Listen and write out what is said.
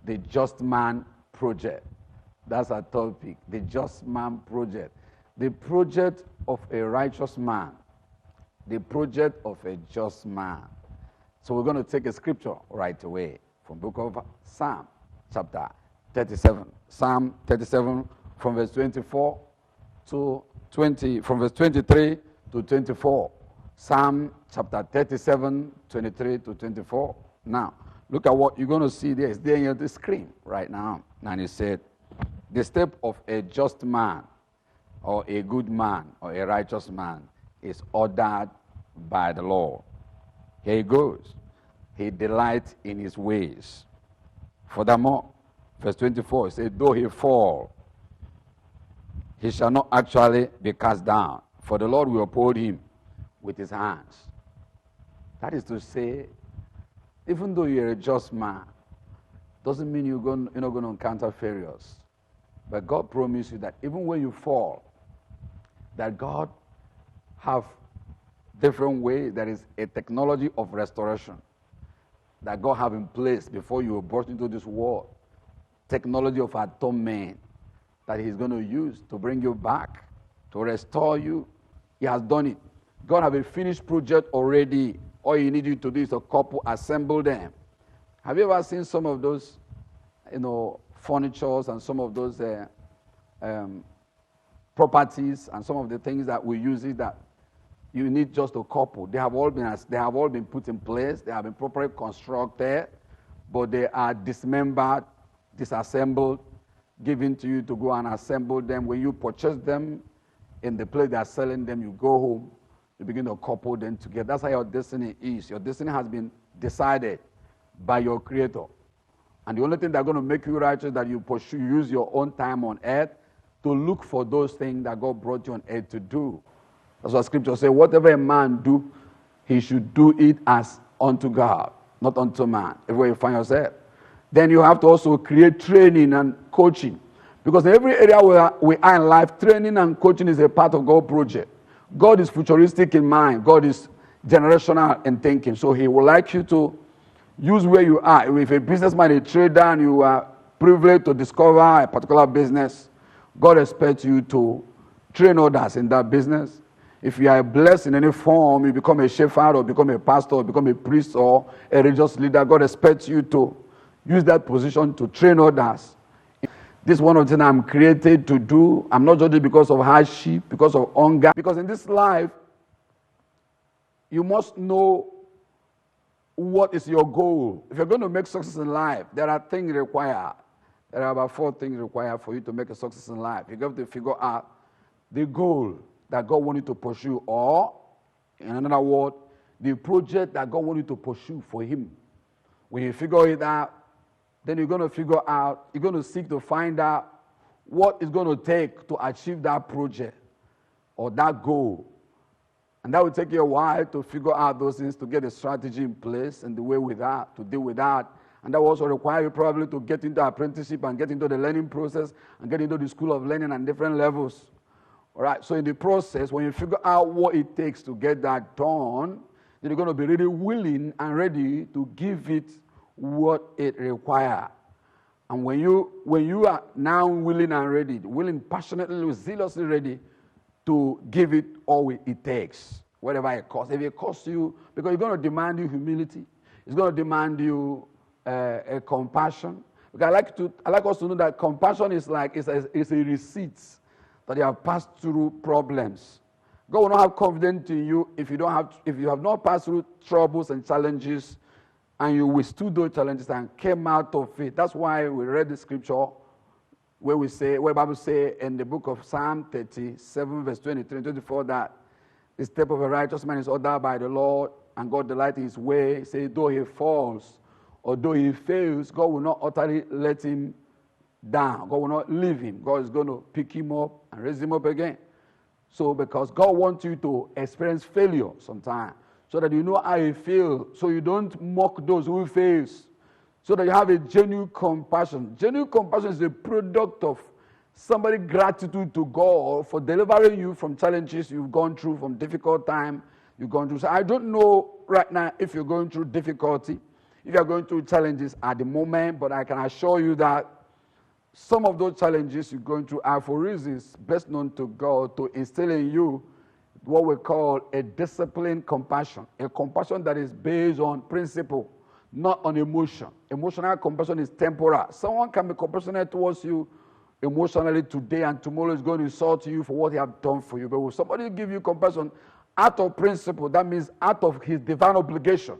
The Just Man Project. That's our topic, the Just Man Project. The project of a righteous man. The project of a just man. So we're going to take a scripture right away from book of Psalm, chapter 37. Psalm 37 from verse 24 to 20, from verse 23 to 24. Psalm chapter 37, 23 to 24. Now, look at what you're going to see there. It's there on the screen right now. And it said, the step of a just man, or a good man, or a righteous man, is ordered by the Lord. Here he goes. He delights in his ways. Furthermore, verse 24, it says, though he fall, he shall not actually be cast down, for the Lord will uphold him with his hands. That is to say, even though you're a just man, doesn't mean you're not going to encounter failures. But God promised you that even when you fall, that God have different ways. There is a technology of restoration that God have in place before you were brought into this world. Technology of atonement that he's going to use to bring you back, to restore you. He has done it. God have a finished project already. All you need you to do is a couple, assemble them. Have you ever seen some of those, furnitures and some of those properties and some of the things that we use it that you need just a couple. They have all been put in place. They have been properly constructed, but they are dismembered, disassembled, given to you to go and assemble them. When you purchase them in the place they are selling them, you go home, you begin to couple them together. That's how your destiny is. Your destiny has been decided by your Creator. And the only thing that's going to make you righteous is that you use your own time on earth to look for those things that God brought you on earth to do. That's what Scripture says. Whatever a man do, he should do it as unto God, not unto man, everywhere you find yourself. Then you have to also create training and coaching. Because in every area where we are in life, training and coaching is a part of God's project. God is futuristic in mind. God is generational in thinking. So he would like you to use where you are. If a businessman, a trader, and you are privileged to discover a particular business, God expects you to train others in that business. If you are blessed in any form, you become a shepherd or become a pastor or become a priest or a religious leader, God expects you to use that position to train others. This is one of the things I'm created to do. I'm not just because of hardship, because of hunger. Because in this life, you must know what is your goal. If you're going to make success in life, there are things required. There are about 4 things required for you to make a success in life. You have to figure out the goal that God wants you to pursue, or, in another word, the project that God wants you to pursue for him. When you figure it out, then you're going to seek to find out what it's going to take to achieve that project or that goal. And that will take you a while to figure out those things, to get a strategy in place and the way with that, to deal with that. And that will also require you probably to get into apprenticeship and get into the learning process and get into the school of learning and different levels. All right, so in the process, when you figure out what it takes to get that done, then you're going to be really willing and ready to give it what it requires. And when you are now willing and ready, willing, passionately, zealously ready to give it all it takes, whatever it costs. If it costs you, because it's going to demand you humility, it's going to demand you a compassion. Because I like us to know that compassion is like it's a receipt that you have passed through problems. God will not have confidence in you if you have not passed through troubles and challenges, and you withstood those challenges and came out of it. That's why we read the scripture where the Bible says in the book of Psalm 37, verse 23 and 24, that the step of a righteous man is ordered by the Lord, and God delights in his way. He says, though he falls or though he fails, God will not utterly let him down. God will not leave him. God is going to pick him up and raise him up again. So because God wants you to experience failure sometimes, so that you know how you feel, so you don't mock those who fails, so that you have a genuine compassion. Genuine compassion is a product of somebody's gratitude to God for delivering you from challenges you've gone through, from difficult time you've gone through. So I don't know right now if you're going through difficulty, if you are going through challenges at the moment, but I can assure you that some of those challenges you're going through are for reasons best known to God to instill in you what we call a disciplined compassion, a compassion that is based on principle, not on emotion. Emotional compassion is temporal. Someone can be compassionate towards you emotionally today, and tomorrow is going to insult you for what he has done for you. But when somebody give you compassion out of principle, that means out of his divine obligation,